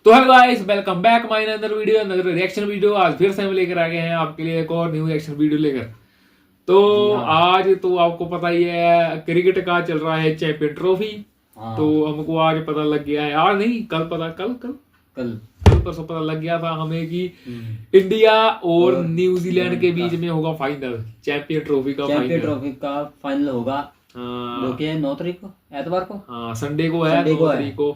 तो hello guys, welcome back my another video, another reaction video. आज फिर से हम लेकर आ गए हैं आपके लिए एक और न्यू रिएक्शन वीडियो लेकर। तो आज तो आपको पता ही है क्रिकेट का चल रहा है चैंपियन ट्रॉफी। तो हमको आज पता लग गया है, आज नहीं कल पता कल परसों पता लग गया था हमें कि इंडिया और न्यूजीलैंड के बीच में होगा फाइनल चैंपियन ट्रॉफी का फाइनल होगा। जो कि 9 तारीख को, एतवार को, हाँ संडे को है 9 तारीख को।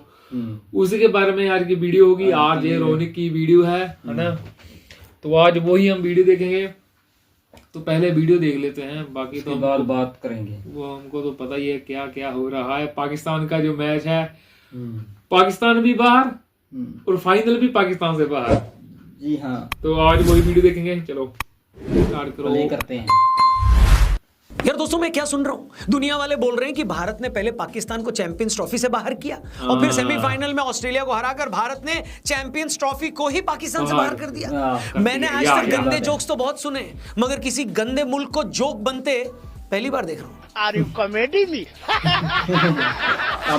उसी के बारे में आज की वीडियो होगी। आज ये रोनिक की वीडियो है ना, तो आज वही हम वीडियो देखेंगे। तो पहले वीडियो देख लेते हैं, बाकी तो हम बात करेंगे। वो हमको तो पता ही है क्या क्या हो रहा है। पाकिस्तान का जो मैच है, पाकिस्तान भी बाहर और फाइनल भी पाकिस्तान से बाहर। जी हाँ, तो आज वही वीडियो देखेंगे। चलो स्टार्ट करो, प्ले करते हैं। यार दोस्तों, मैं क्या सुन रहा हूँ, दुनिया वाले बोल रहे हैं कि भारत ने पहले पाकिस्तान को चैंपियंस ट्रॉफी से बाहर किया और फिर सेमीफाइनल में ऑस्ट्रेलिया को हराकर भारत ने चैंपियंस ट्रॉफी को ही पाकिस्तान से बाहर कर दिया। मैंने आज तक गंदे जोक्स तो बहुत सुने, मगर किसी गंदे मुल्क को जोक बनते पहली बार देख रहा हूँ। Are you comedy me?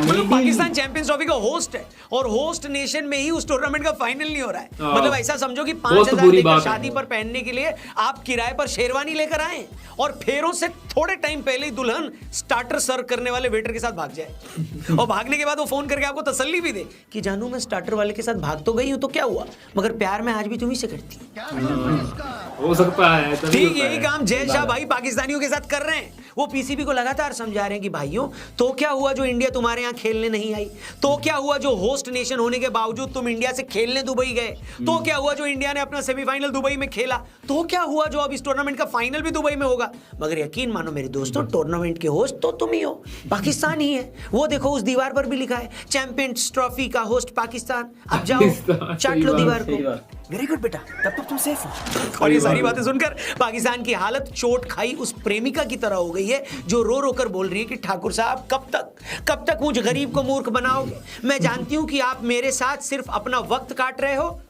मतलब पाकिस्तान चैंपियंस ट्रॉफी का होस्ट है और होस्ट नेशन में ही उस टूर्नामेंट का फाइनल नहीं हो रहा है। मतलब ऐसा समझो कि 5,000 देकर शादी पर पहनने के लिए आप किराए पर शेरवानी लेकर आए और फेरों से थोड़े टाइम पहले ही दुल्हन स्टार्टर सर्व करने वाले वेटर के साथ भाग जाए और भागने के बाद वो फोन करके आपको तसल्ली भी दे कि जानू मैं स्टार्टर वाले के साथ भाग तो गई हूं तो क्या हुआ, मगर प्यार में आज भी तुम ही से करती हो सकता है। ठीक यही काम जय शाह भाई पाकिस्तानियों के साथ कर रहे हैं। वो पीसीबी को लगातार समझा रहे हैं कि भाइयों तो क्या हुआ जो इंडिया तुम्हारे यहाँ खेलने नहीं आई, तो क्या हुआ जो होस्ट नेशन होने के बावजूद तुम इंडिया से खेलने दुबई गए, तो क्या हुआ जो इंडिया ने अपना सेमीफाइनल दुबई में खेला, तो क्या हुआ जो अब इस टूर्नामेंट का फाइनल भी दुबई में होगा। मगर यकीन मानो मेरे दोस्तों, टूर्नामेंट के होस्ट तो तुम ही हो, पाकिस्तान ही है। वो देखो उस दीवार पर भी लिखा है चैंपियंस ट्रॉफी का होस्ट पाकिस्तान। अब जाओ चाट लो दीवार को। वेरी गुड बेटा, तब तक तुम सेफ हो। और ये सारी बातें सुनकर पाकिस्तान की हालत चोट खाई उस प्रेमिका की तरह हो गई है जो रो रो कर बोल रही है कि ठाकुर साहब कब तक मुझ गरीब को मूर्ख बनाओगे। मैं जानती हूं कि आप मेरे साथ सिर्फ अपना वक्त काट रहे हो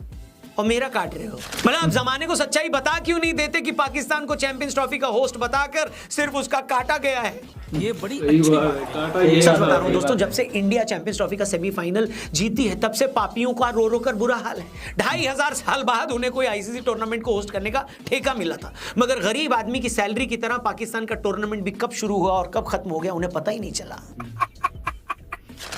और मेरा काट रहे हो। मतलब आप जमाने को सच्चाई बता क्यों नहीं देते कि पाकिस्तान को चैंपियंस ट्रॉफी का होस्ट बताकर सिर्फ उसका काटा गया है। ये बड़ी अच्छी बात है। सच बता रहा हूं दोस्तों, जब से इंडिया चैंपियंस ट्रॉफी का सेमीफाइनल जीती है तब से पापियों का रो रो कर बुरा हाल है। 2,500 साल बाद उन्हें कोई आईसीसी टूर्नामेंट को होस्ट करने का ठेका मिला था, मगर गरीब आदमी की सैलरी की तरह पाकिस्तान का टूर्नामेंट भी कब शुरू हुआ और कब खत्म हो गया उन्हें पता ही नहीं चला।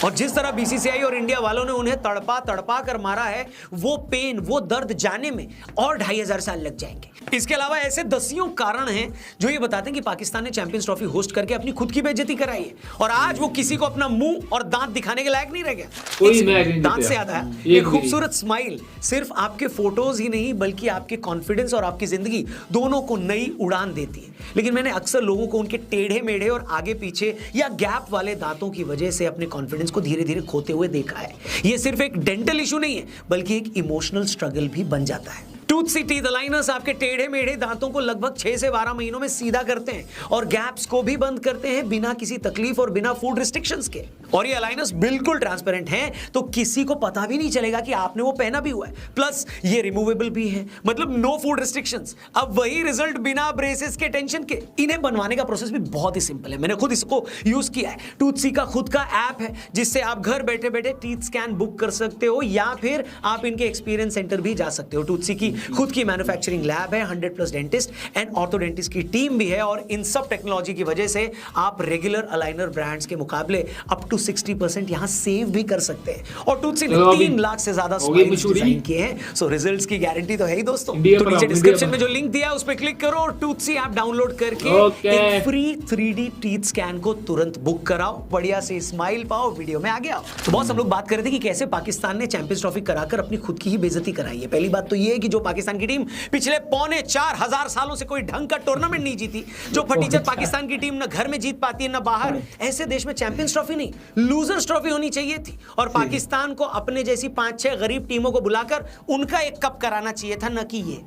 और जिस तरह बीसीसीआई और इंडिया वालों ने उन्हें तड़पा कर मारा है, वो पेन, वो दर्द जाने में और 2,500 साल लग जाएंगे। इसके अलावा ऐसे दसियों कारण हैं जो ये बताते हैं कि पाकिस्तान ने चैंपियंस ट्रॉफी होस्ट करके अपनी खुद की बेइज्जती कराई है और आज वो किसी को अपना मुंह और दांत दिखाने के लायक नहीं रह गया। दांत से याद है, एक खूबसूरत स्माइल सिर्फ आपके फोटोज ही नहीं बल्कि आपके कॉन्फिडेंस और आपकी जिंदगी दोनों को नई उड़ान देती है। लेकिन मैंने अक्सर लोगों को उनके टेढ़े मेढ़े और आगे पीछे या गैप वाले दांतों की वजह से अपने कॉन्फिडेंस को धीरे धीरे खोते हुए देखा है। ये सिर्फ एक डेंटल इशू नहीं है बल्कि एक इमोशनल स्ट्रगल भी बन जाता है। टूथ सी टीथ अलाइनर्स आपके टेढ़े मेढ़े दांतों को लगभग 6 से 12 महीनों में सीधा करते हैं और गैप्स को भी बंद करते हैं बिना किसी तकलीफ और बिना फूड रिस्ट्रिक्शंस के। और ये अलाइनर्स बिल्कुल ट्रांसपेरेंट हैं, तो किसी को पता भी नहीं चलेगा कि आपने वो पहना भी हुआ है। प्लस ये रिमूवेबल भी है, मतलब नो फूड रिस्ट्रिक्शंस। अब वही रिजल्ट बिना ब्रेसेस के, टेंशन के। इन्हें बनवाने का प्रोसेस भी बहुत ही सिंपल है, मैंने खुद इसको यूज किया है। टूथ सी का खुद का ऐप है जिससे आप घर बैठे बैठे टीथ स्कैन बुक कर सकते हो या फिर आप इनके एक्सपीरियंस सेंटर भी जा सकते हो। टूथ सी की खुद की मैन्युफैक्चरिंग लैब है, 100+ डेंटिस्ट एंड ऑर्थोडेंटिस्ट की टीम भी है और इन सब टेक्नोलॉजी की वजह से आप रेगुलर अलाइनर ब्रांड्स के मुकाबले अप टू 60% यहां सेव भी कर सकते हैं। और टूथ सी ने 3 लाख से ज्यादा स्माइल्स डिजाइन किए हैं, सो रिजल्ट्स की गारंटी तो है ही दोस्तों। तो नीचे डिस्क्रिप्शन में जो लिंक दिया है उस पर क्लिक करो और टूथ सी ऐप डाउनलोड करके एक फ्री 3D टीथ स्कैन को तुरंत बुक कराओ, बढ़िया से स्माइल पाओ, वीडियो में आगे आओ। तो बहुत सब लोग बात कर रहे थे कि कैसे पाकिस्तान ने चैंपियंस ट्रॉफी कराकर अपनी खुद की ही बेइज्जती कराई है। पहली बात तो ये है कि जो पाकिस्तान की टीम पिछले 4,500 सालों से कोई ढंग का टूर्नामेंट नहीं जीती, जो फटीचर पाकिस्तान की टीम ना घर में जीत पाती है ना बाहर, ऐसे देश में चैंपियंस ट्रॉफी नहीं लूजर्स ट्रॉफी होनी चाहिए थी। और पाकिस्तान को अपने जैसी 5-6 गरीब टीमों को बुलाकर उनका एक कप कराना चाहिए था, न कि ये।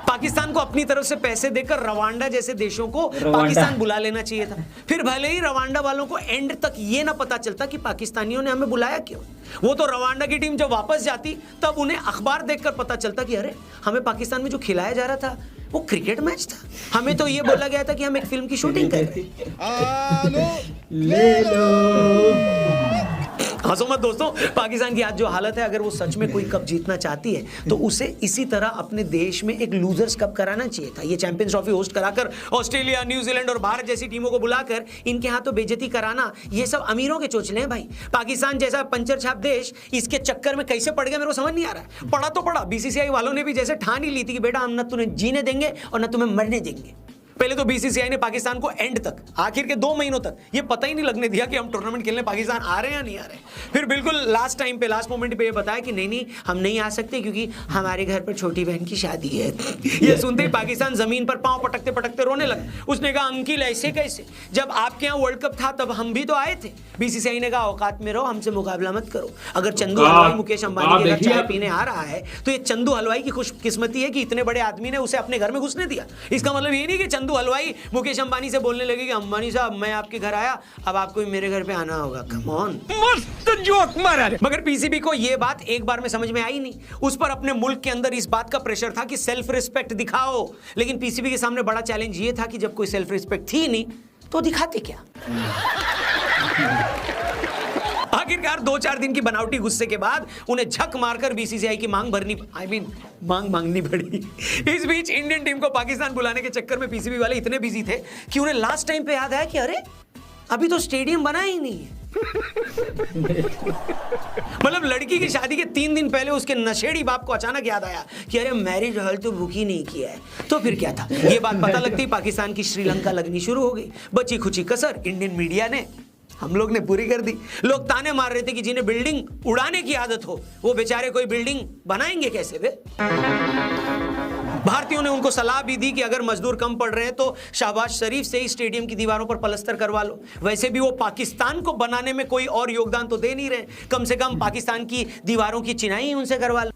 पाकिस्तान को अपनी तरफ से पैसे देकर रवांडा जैसे देशों को पाकिस्तान बुला लेना चाहिए था। फिर भले ही रवांडा वालों को एंड तक ये ना पता चलता कि पाकिस्तानियों ने हमें बुलाया क्यों। वो तो रवांडा की टीम जब वापस जाती तब उन्हें अखबार देखकर पता चलता कि अरे हमें पाकिस्तान में जो खिलाया जा रहा था वो क्रिकेट मैच था, हमें तो ये बोला गया था कि हम एक फिल्म की शूटिंग कर रहे हैं। हंसो मत दोस्तों, पाकिस्तान की आज जो हालत है, अगर वो सच में कोई कप जीतना चाहती है तो उसे इसी तरह अपने देश में एक लूजर्स कप कराना चाहिए था। ये चैंपियंस ट्रॉफी होस्ट कराकर ऑस्ट्रेलिया, न्यूजीलैंड और भारत जैसी टीमों को बुलाकर इनके हाथों बेइज्जती कराना, ये सब अमीरों के चोचले हैं भाई। पाकिस्तान जैसा पंचर छाप देश इसके चक्कर में कैसे पड़ गया मेरे को समझ नहीं आ रहा है। पड़ा तो पड़ा, बीसीसीआई वालों ने भी जैसे ठान ही ली थी कि बेटा हम न तुम्हें जीने देंगे और न तुम्हें मरने देंगे। पहले तो बीसीसीआई ने पाकिस्तान को एंड तक, आखिर के 2 महीनों तक ये पता ही नहीं लगने दिया कि हम टूर्नामेंट खेलने पाकिस्तान आ रहे हैं या नहीं आ रहे। फिर बिल्कुल लास्ट टाइम पे, लास्ट मोमेंट पे ये बताया कि नहीं हम नहीं आ सकते क्योंकि हमारे घर पर छोटी बहन की शादी है। ये सुनते ही पाकिस्तान जमीन पर पांव पटकते पटकते रोने लगा। उसने कहा अंकिल ऐसे कैसे, जब आपके यहाँ वर्ल्ड कप था तब हम भी तो आए थे। बीसीसीआई ने कहा औकात में रहो, हमसे मुकाबला मत करो। अगर चंदू हलवाई मुकेश अंबानी के घर चाय पीने आ रहा है तो ये चंदू हलवाई की खुशकिस्मती है कि इतने बड़े आदमी ने उसे अपने घर में घुसने दिया। इसका मतलब ये नहीं कि चंदू हलवाई मुकेश अंबानी से बोलने लगे कि अंबानी साहब मैं आपके घर आया, अब आपको भी मेरे घर पे आना होगा। कम ऑन, मस्त जोक मारा। मगर पीसीबी को ये बात एक बार में समझ में आई नहीं। उस पर अपने मुल्क के अंदर इस बात का प्रेशर था कि सेल्फ रिस्पेक्ट दिखाओ, लेकिन पीसीबी के सामने बड़ा चैलेंज ये था कि जब कोई सेल्फ रिस्पेक्ट थी नहीं तो दिखाते क्या। आखिरकार 2-4 दिन की बनावटी गुस्से के बाद उन्हें झक मारकर बीसीसीआई की मांग मांगनी पड़ी। इस बीच इंडियन टीम को पाकिस्तान बुलाने के चक्कर में पीसीबी वाले इतने बिजी थे कि उन्हें लास्ट टाइम पे याद आया कि अरे अभी तो स्टेडियम बना ही नहीं है। मतलब लड़की की शादी के 3 दिन पहले उसके नशेड़ी बाप को अचानक याद आया कि अरे मैरिज हॉल तो बुक ही नहीं किया है। तो फिर क्या था, ये बात पता लगती ही पाकिस्तान की श्रीलंका लगनी शुरू हो गई। बची खुची कसर इंडियन मीडिया ने, हम लोग ने पूरी कर दी। लोग ताने मार रहे थे कि जिन्हें बिल्डिंग उड़ाने की आदत हो वो बेचारे कोई बिल्डिंग बनाएंगे कैसे वे। भारतीयों ने उनको सलाह भी दी कि अगर मजदूर कम पड़ रहे हैं तो शाहबाज शरीफ से ही स्टेडियम की दीवारों पर पलस्तर करवा लो। वैसे भी वो पाकिस्तान को बनाने में कोई और योगदान तो दे नहीं रहे, कम से कम पाकिस्तान की दीवारों की चिनाई उनसे करवा लो।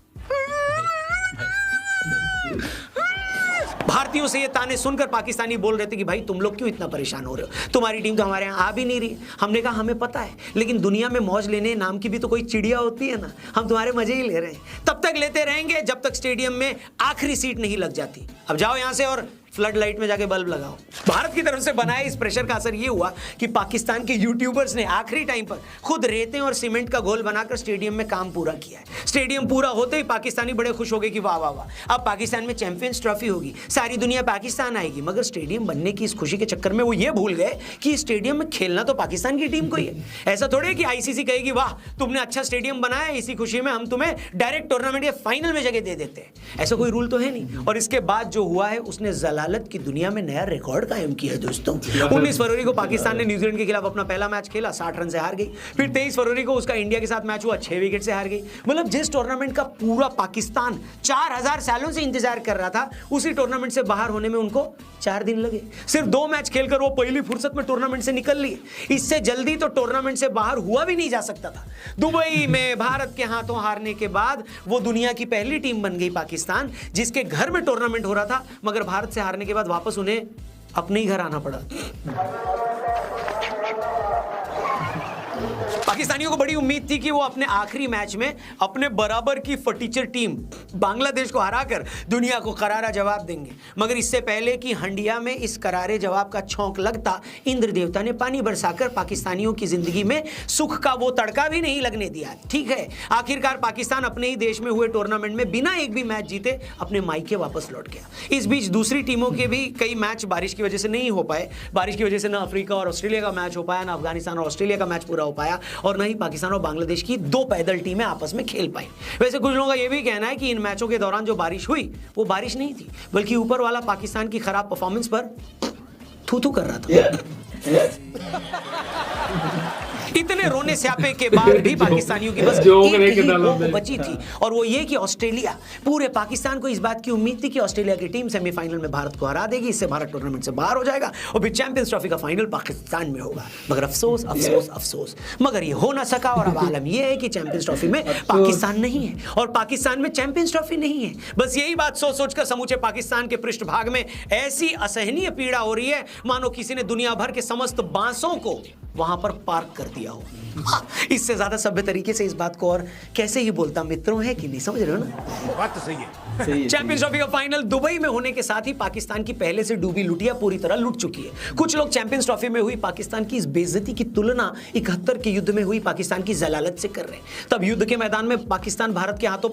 भारतीयों से ये ताने सुनकर पाकिस्तानी बोल रहे थे कि भाई तुम लोग क्यों इतना परेशान हो रहे हो, तुम्हारी टीम तो हमारे यहाँ आ भी नहीं रही। हमने कहा हमें पता है, लेकिन दुनिया में मौज लेने नाम की भी तो कोई चिड़िया होती है ना, हम तुम्हारे मजे ही ले रहे हैं। तब तक लेते रहेंगे जब तक स्टेडियम में आखिरी सीट नहीं लग जाती। अब जाओ यहाँ से और फ्लड लाइट में जाके बल्ब लगाओ। भारत की तरफ से बनाए इस प्रेशर का असर ये हुआ कि पाकिस्तान के यूट्यूबर्स ने आखिरी टाइम पर खुद रेते और सीमेंट का घोल बनाकर स्टेडियम में काम पूरा किया है। स्टेडियम पूरा होते ही पाकिस्तानी बड़े खुश हो गए कि वाह वाह वाह, अब पाकिस्तान में चैंपियंस ट्रॉफी होगी, सारी दुनिया पाकिस्तान आएगी। मगर स्टेडियम बनने की इस खुशी के चक्कर में वो ये भूल गए कि स्टेडियम में खेलना तो पाकिस्तान की टीम को ही है। ऐसा थोड़े है कि आईसीसी कहेगी वाह तुमने अच्छा स्टेडियम बनाया, इसी खुशी में हम तुम्हें डायरेक्ट टूर्नामेंट के फाइनल में जगह दे देते हैं। ऐसा कोई रूल तो है नहीं। और इसके बाद जो हुआ है उसने जलालत की दुनिया में नया रिकॉर्ड कायम किया है दोस्तों। 19 फरवरी को पाकिस्तान ने न्यूजीलैंड के खिलाफ अपना पहला मैच खेला, 60 रन से हार गई। फिर 23 फरवरी को उसका इंडिया के साथ मैच हुआ, 6 विकेट से हार गई। मतलब जिस टूर्नामेंट का पूरा पाकिस्तान 4000 सालों से इंतजार कर रहा था, उसी टूर्नामेंट से बाहर होने में उनको 4 दिन लगे। सिर्फ 2 मैच खेलकर वो पहली फुर्सत में टूर्नामेंट से निकल लिए। इससे जल्दी तो टूर्नामेंट से बाहर हुआ भी नहीं जा सकता था। दुबई में भारत के हाथों हारने के बाद वो दुनिया की पहली टीम बन गई पाकिस्तान, जिसके घर में टूर्नामेंट हो रहा था। मगर भारत से हारने के बाद वापस उन्हें अपने ही घर आना पड़ा। पाकिस्तानियों को बड़ी उम्मीद थी कि वो अपने आखिरी मैच में अपने बराबर की फटीचर टीम बांग्लादेश को हराकर दुनिया को करारा जवाब देंगे। मगर इससे पहले कि हंडिया में इस करारे जवाब का छौंक लगता, इंद्र देवता ने पानी बरसाकर पाकिस्तानियों की जिंदगी में सुख का वो तड़का भी नहीं लगने दिया। ठीक है, आखिरकार पाकिस्तान अपने ही देश में हुए टूर्नामेंट में बिना एक भी मैच जीते अपने मायके वापस लौट गया। इस बीच दूसरी टीमों के भी कई मैच बारिश की वजह से नहीं हो पाए। बारिश की वजह से ना अफ्रीका और ऑस्ट्रेलिया का मैच हो पाया, ना अफगानिस्तान और ऑस्ट्रेलिया का मैच पूरा हो पाया, और न ही पाकिस्तान और बांग्लादेश की 2 पैदल टीमें आपस में खेल पाई। वैसे कुछ लोगों का यह भी कहना है कि इन मैचों के दौरान जो बारिश हुई वो बारिश नहीं थी, बल्कि ऊपर वाला पाकिस्तान की खराब परफॉर्मेंस पर थू-थू कर रहा था। इतने रोने स्यापे के बाद भी पाकिस्तानियों की बस एक ही होप बची थी, और वो ये कि ऑस्ट्रेलिया, पूरे पाकिस्तान को इस बात की उम्मीद थी कि ऑस्ट्रेलिया की टीम सेमीफाइनल में भारत को हरा देगी, इससे भारत टूर्नामेंट से बाहर हो जाएगा और फिर चैंपियंस ट्रॉफी का फाइनल पाकिस्तान में होगा। मगर अफसोस अफसोस अफसोस, मगर ये हो ना सका। और अब आलम ये है कि चैंपियंस ट्रॉफी में पाकिस्तान नहीं है और पाकिस्तान में चैंपियंस ट्रॉफी नहीं है। बस यही बात सोच सोचकर समूचे पाकिस्तान के पृष्ठभाग में ऐसी असहनीय पीड़ा हो रही है मानो किसी ने दुनिया भर के समस्त बांसों को वहां पर पार्क कर दिया हो। इससे ज्यादा सभ्य तरीके से इस बात को और कैसे ही बोलता, मित्रों है कि नहीं, समझ रहे हो ना? बात तो सही है। चैंपियंस ट्रॉफी का फाइनल दुबई में होने के साथ ही पाकिस्तान की पहले से डूबी लुटिया पूरी तरह लुट चुकी है। कुछ लोग चैंपियंस ट्रॉफी में हुई पाकिस्तान की इस बेइज्जती की तुलना 71 के युद्ध में हुई पाकिस्तान की जलालत से कर रहे हैं। तब युद्ध के मैदान में पाकिस्तान भारत के हाथों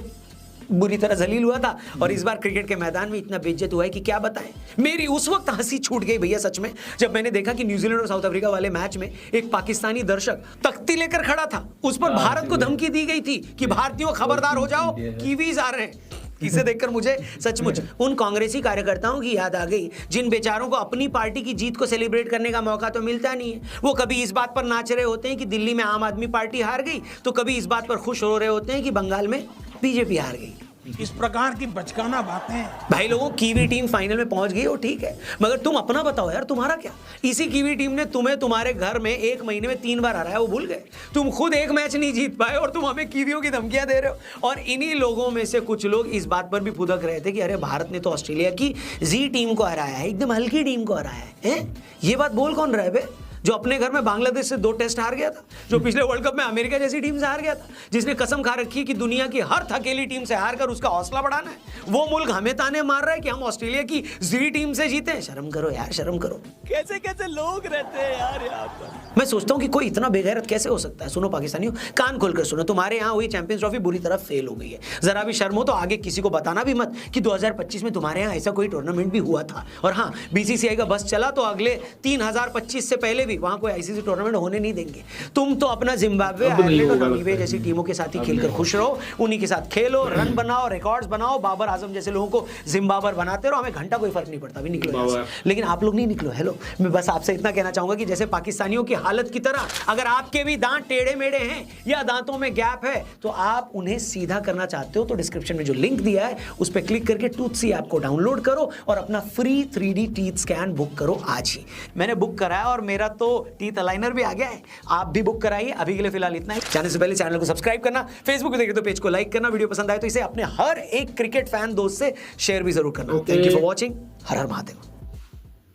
बुरी तरह जलील हुआ था, और इस बार क्रिकेट के मैदान में इतना बेइज्जत हुआ है कि क्या बताएं। मेरी उस वक्त हंसी छूट गई भैया सच में, जब मैंने देखा कि न्यूजीलैंड और साउथ अफ्रीका वाले मैच में एक पाकिस्तानी दर्शक तख्ती लेकर खड़ा था, उस पर भारत को धमकी दी गई थी कि भारतीयों खबरदार हो जाओ, कीवीज आ रहे हैं। इसे देखकर मुझे सचमुच उन कांग्रेसी कार्यकर्ताओं की याद आ गई जिन बेचारों को अपनी पार्टी की जीत को सेलिब्रेट करने का मौका तो मिलता नहीं है। वो कभी इस बात पर नाच रहे होते हैं कि दिल्ली में आम आदमी पार्टी हार गई, तो कभी इस बात पर खुश हो रहे होते हैं कि बंगाल में बीजेपी हार गई। इस प्रकार की बचकाना बातें। भाई लोगों, कीवी टीम फाइनल में पहुंच गई हो, ठीक है, मगर तुम अपना बताओ यार, तुम्हारा क्या? इसी कीवी टीम ने तुम्हें तुम्हारे घर में 1 महीने में 3 बार हराया, वो भूल गए? तुम खुद एक मैच नहीं जीत पाए और तुम हमें कीवियों की धमकियां दे रहे हो। और इन्हीं लोगों में से कुछ लोग इस बात पर भी फुदक रहे थे कि अरे भारत ने तो ऑस्ट्रेलिया की जी टीम को हराया है, एकदम हल्की टीम को हराया है। ये बात बोल कौन रहा है बे? जो अपने घर में बांग्लादेश से 2 टेस्ट हार गया था, जो पिछले वर्ल्ड कप में अमेरिका जैसी टीम से हार गया था, जिसने कसम खा रखी है कि दुनिया की हर थकेली टीम से हार कर उसका हौसला बढ़ाना है, वो मुल्क हमें ताने मार रहा है कि हम ऑस्ट्रेलिया की जी टीम से जीते हैं। शर्म करो यार, शर्म करो। कैसे कैसे लोग रहते हैं यार यहाँ पर। मैं सोचता हूँ कि कोई इतना बेगैरत कैसे हो सकता है। सुनो पाकिस्तानियों, कान खोलकर सुनो, तुम्हारे यहाँ हुई चैंपियंस ट्रॉफी बुरी तरह फेल हो गई है। जरा भी शर्म हो तो आगे किसी को बताना भी मत कि 2025 में तुम्हारे यहाँ ऐसा कोई टूर्नामेंट भी हुआ था। और हाँ, बीसीसीआई का बस चला तो अगले 3025 से पहले भी वहाँ कोई आईसीसी टूर्नामेंट होने नहीं देंगे। तुम तो अपना जिम्बाब्वे, आयरलैंड और नामीबिया जैसी टीमों के साथ ही खेलकर खुश रहो, उन्हीं के साथ खेलो, रन बनाओ, रिकॉर्ड्स बनाओ, बाबर आजम जैसे लोगों को जिम्बाबर बनाते रहो, हमें घंटा कोई फर्क नहीं पड़ता, भी निकलो यहाँ से। लेकिन आप लोग नहीं निकलो। हेलो, मैं बस आपसे इतना कहना चाहूंगा कि जैसे पाकिस्तानियों की हालत की तरह अगर आपके भी दांत टेढ़े मेढ़े हैं या दांतों में गैप है तो आप उन्हें सीधा करना चाहते हो तो डिस्क्रिप्शन में जो लिंक दिया है उस पर क्लिक करके टूथसी ऐप को डाउनलोड करो और अपना free 3D teeth scan book करो आज ही। मैंने बुक कराया और मेरा तो टीथ अलाइनर भी आ गया है, आप भी बुक कराइए। अभी के लिए फिलहाल इतना ही। जाने से पहले चैनल को सब्सक्राइब करना, फेसबुक पे देखे तो पेज को लाइक करना, वीडियो पसंद आए तो इसे अपने हर एक क्रिकेट फैन दोस्त से शेयर भी जरूर करना। Thank you for watching. हर हर महादेव।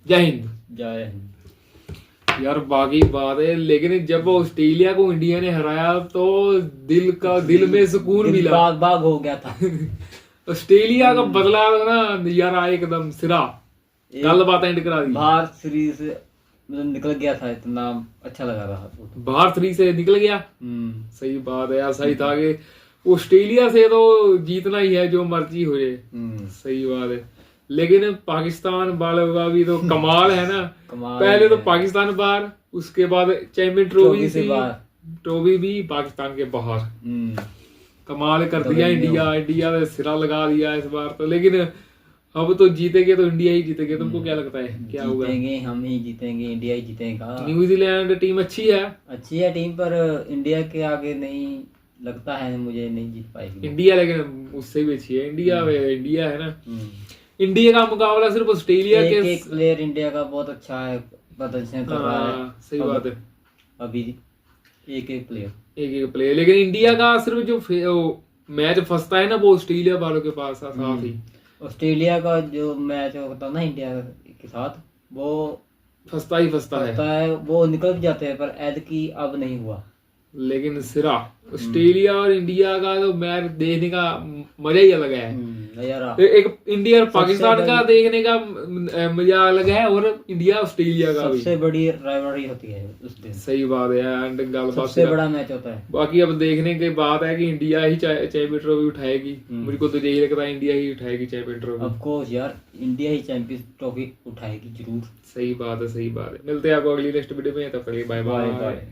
जय हिंद। जय हिंद। यार बाकी बात है, लेकिन जब ऑस्ट्रेलिया को इंडिया ने हराया तो दिल में सुकून मिला, बाग बाग हो गया था। ऑस्ट्रेलिया का बदला ना यार एकदम सिरा। गल बात एंड करा दी। बाहर सीरीज मतलब निकल गया था, इतना अच्छा लगा रहा था। बाहर 3 से निकल गया। सही बात है यार, सही था कि ऑस्ट्रेलिया से तो जीतना ही है जो मर्जी हो जाए। सही बात है, लेकिन पाकिस्तान वालों का भी तो कमाल है ना। पहले तो पाकिस्तान बाहर, उसके बाद चैंपियन ट्रॉफी भी पाकिस्तान के बाहर। कमाल कर दिया इंडिया ने सिरा लगा दिया इस बार तो। लेकिन अब तो जीतेंगे तो इंडिया ही जीतेंगे। तुमको क्या लगता है क्या होगा? जीतेंगे, हम ही जीतेंगे, इंडिया ही जीतेगा। न्यूजीलैंड टीम अच्छी है टीम, पर इंडिया के आगे नहीं लगता है, मुझे नहीं जीत पाएगी इंडिया। लेकिन उससे भी अच्छी है इंडिया है ना। इंडिया का मुकाबला सिर्फ ऑस्ट्रेलिया के एक प्लेयर इंडिया का बहुत अच्छा है, प्रदर्शन कर रहा है। सही बात है, अभी एक प्लेयर। लेकिन इंडिया का सिर्फ जो मैच फंसता है ना वो ऑस्ट्रेलिया वालों के पास साथ ही। ऑस्ट्रेलिया का जो मैच होता है ना इंडिया के साथ, वो फंसता है। वो निकल जाते हैं, पर ऐद की अब नहीं हुआ। लेकिन सिरा ऑस्ट्रेलिया और इंडिया का तो मैच देखने का मजा ही अलग है। एक इंडिया और पाकिस्तान का देखने का मजा अलग है, और इंडिया ऑस्ट्रेलिया का भी सबसे बड़ी राइवलरी होती है उस दिन। सही बात है, सबसे बड़ा मैच होता है। बाकी अब देखने की बात है कि इंडिया ही चैंपियन ट्रॉफी उठाएगी। मुझको तो यही लगता है इंडिया ही उठाएगी चैंपियन ट्रॉफी। ऑफ कोर्स यार, इंडिया ही चैंपियन ट्रॉफी उठाएगी जरूर। सही बात है। मिलते हैं आपको अगली नेक्स्ट वीडियो में, तब तक बाय बाय।